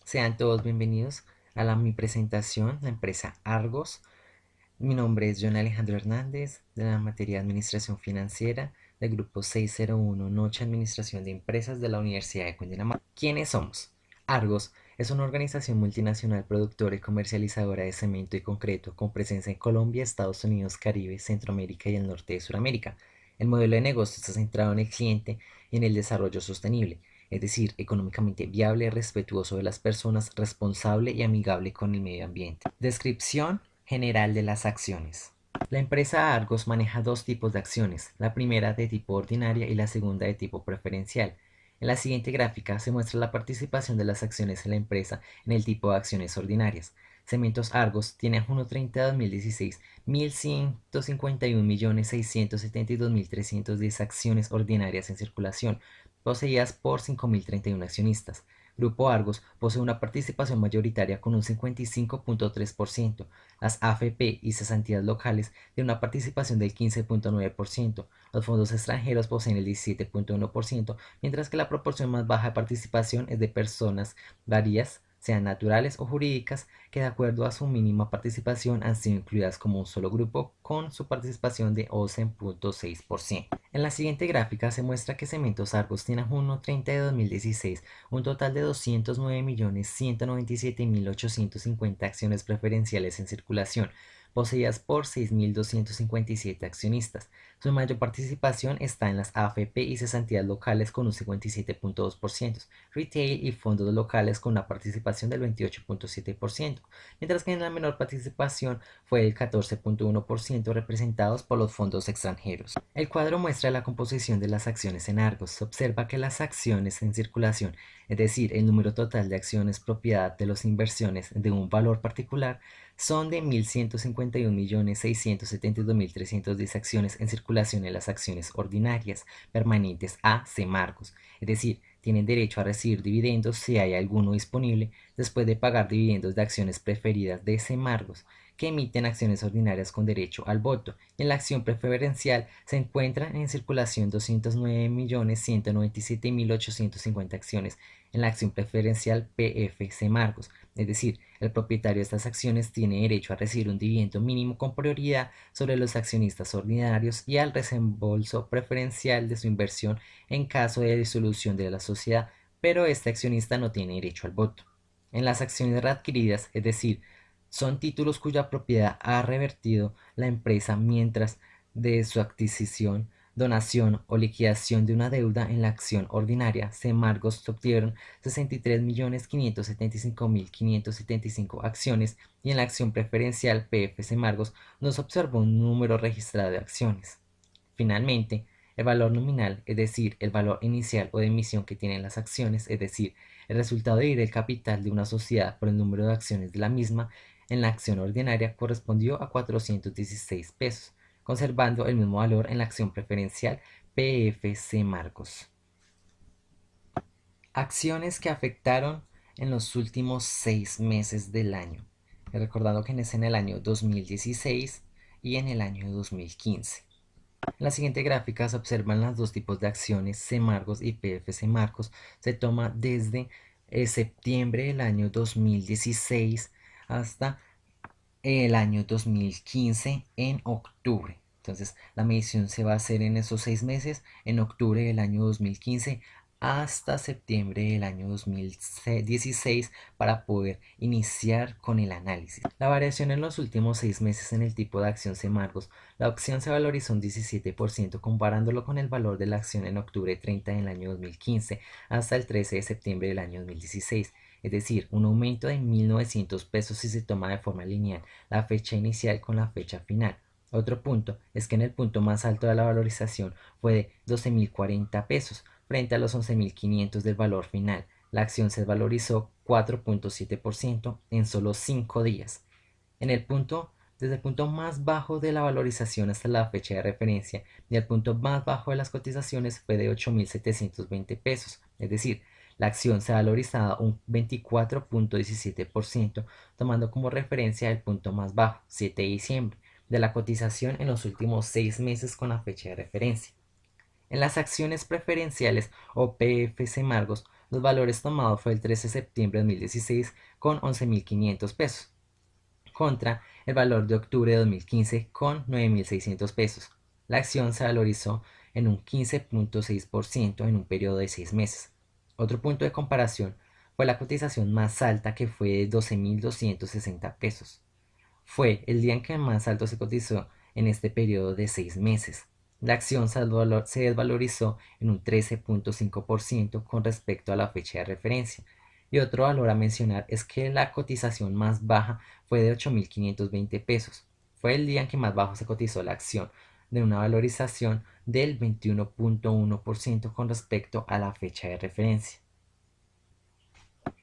Sean todos bienvenidos a mi presentación, la empresa Argos. Mi nombre es John Alejandro Hernández, de la materia de Administración Financiera del grupo 601 Noche Administración de Empresas de la Universidad de Cundinamarca. ¿Quiénes somos? Argos es una organización multinacional productora y comercializadora de cemento y concreto con presencia en Colombia, Estados Unidos, Caribe, Centroamérica y el norte de Sudamérica. El modelo de negocio está centrado en el cliente y en el desarrollo sostenible, es decir, económicamente viable, respetuoso de las personas, responsable y amigable con el medio ambiente. Descripción general de las acciones. La empresa Argos maneja dos tipos de acciones, la primera de tipo ordinaria y la segunda de tipo preferencial. En la siguiente gráfica se muestra la participación de las acciones en la empresa en el tipo de acciones ordinarias. Cementos Argos tiene a junio 30 de 2016 1.151.672.310 acciones ordinarias en circulación, poseídas por 5.031 accionistas. Grupo Argos posee una participación mayoritaria con un 55.3%. Las AFP y cesantías locales tienen una participación del 15.9%. Los fondos extranjeros poseen el 17.1%, mientras que la proporción más baja de participación es de personas varias, sean naturales o jurídicas, que de acuerdo a su mínima participación han sido incluidas como un solo grupo con su participación de 11.6%. En la siguiente gráfica se muestra que Cementos Argos tiene a junio 30 de 2016 un total de 209.197.850 acciones preferenciales en circulación, poseídas por 6.257 accionistas. Su mayor participación está en las AFP y cesantías locales con un 57.2%, retail y fondos locales con una participación del 28.7%, mientras que en la menor participación fue el 14.1% representados por los fondos extranjeros. El cuadro muestra la composición de las acciones en Argos. Se observa que las acciones en circulación, es decir, el número total de acciones propiedad de las inversiones de un valor particular, son de 1.151.672.310 acciones en circulación en las acciones ordinarias permanentes a Semargos, es decir, tienen derecho a recibir dividendos si hay alguno disponible después de pagar dividendos de acciones preferidas de Semargos, que emiten acciones ordinarias con derecho al voto. Y en la acción preferencial se encuentran en circulación 209.197.850 acciones en la acción preferencial PF Semargos, es decir, el propietario de estas acciones tiene derecho a recibir un dividendo mínimo con prioridad sobre los accionistas ordinarios y al resembolso preferencial de su inversión en caso de disolución de la sociedad, pero este accionista no tiene derecho al voto. En las acciones readquiridas, es decir, son títulos cuya propiedad ha revertido la empresa mientras de su adquisición, donación o liquidación de una deuda en la acción ordinaria, Semargos obtuvieron 63.575.575 acciones y en la acción preferencial PF Semargos no se observó un número registrado de acciones. Finalmente, el valor nominal, es decir, el valor inicial o de emisión que tienen las acciones, es decir, el resultado de dividir el capital de una sociedad por el número de acciones de la misma, en la acción ordinaria correspondió a 416 pesos, conservando el mismo valor en la acción preferencial PFC Marcos. Acciones que afectaron en los últimos 6 meses del año. Recordando que es en el año 2016 y en el año 2015. En la siguiente gráfica se observan los dos tipos de acciones Semargos y PF Semargos. Se toma desde septiembre del año 2016 hasta el año 2015 en octubre. Entonces la medición se va a hacer en esos 6 meses, en octubre del año 2015 hasta septiembre del año 2016 para poder iniciar con el análisis. La variación en los últimos 6 meses en el tipo de acción Semargos. La acción se valorizó un 17% comparándolo con el valor de la acción en octubre 30 del año 2015 hasta el 13 de septiembre del año 2016, es decir, un aumento de 1.900 pesos si se toma de forma lineal la fecha inicial con la fecha final. Otro punto es que en el punto más alto de la valorización fue de 12.040 pesos frente a los 11.500 del valor final. La acción se valorizó 4.7% en solo 5 días. Desde el punto más bajo de la valorización hasta la fecha de referencia y el punto más bajo de las cotizaciones fue de 8.720 pesos, es decir, la acción se ha valorizado un 24.17%, tomando como referencia el punto más bajo, 7 de diciembre, de la cotización en los últimos 6 meses con la fecha de referencia. En las acciones preferenciales o PF Semargos Los valores tomados fue el 13 de septiembre de 2016 con 11.500 pesos, contra el valor de octubre de 2015 con 9.600 pesos. La acción se valorizó en un 15.6% en un periodo de 6 meses. Otro punto de comparación fue la cotización más alta, que fue de 12.260 pesos. Fue el día en que más alto se cotizó en este periodo de 6 meses. La acción se desvalorizó en un 13.5% con respecto a la fecha de referencia. Y otro valor a mencionar es que la cotización más baja fue de 8.520 pesos. Fue el día en que más bajo se cotizó la acción, de una valorización del 21.1% con respecto a la fecha de referencia.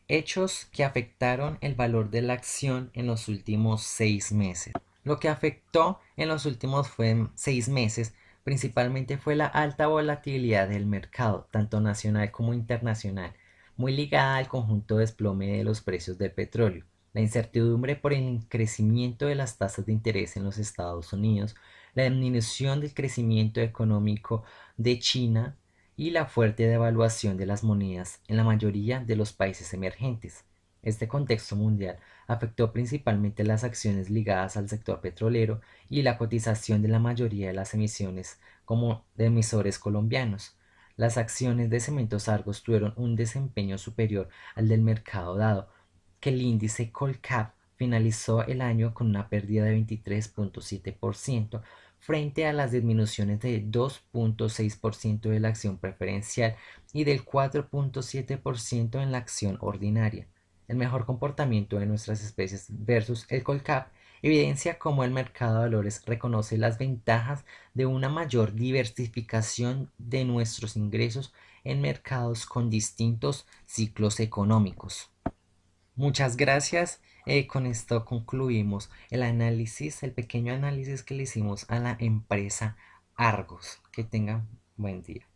Hechos que afectaron el valor de la acción en los últimos 6 meses. Lo que afectó en los últimos 6 meses principalmente fue la alta volatilidad del mercado, tanto nacional como internacional, muy ligada al conjunto desplome de los precios del petróleo, la incertidumbre por el crecimiento de las tasas de interés en los Estados Unidos, la disminución del crecimiento económico de China y la fuerte devaluación de las monedas en la mayoría de los países emergentes. Este contexto mundial afectó principalmente las acciones ligadas al sector petrolero y la cotización de la mayoría de las emisiones como de emisores colombianos. Las acciones de Cementos Argos tuvieron un desempeño superior al del mercado, dado que el índice Colcap finalizó el año con una pérdida de 23.7% frente a las disminuciones de 2.6% de la acción preferencial y del 4.7% en la acción ordinaria. El mejor comportamiento de nuestras especies versus el Colcap evidencia cómo el mercado de valores reconoce las ventajas de una mayor diversificación de nuestros ingresos en mercados con distintos ciclos económicos. Muchas gracias. Con esto concluimos el pequeño análisis que le hicimos a la empresa Argos. Que tengan buen día.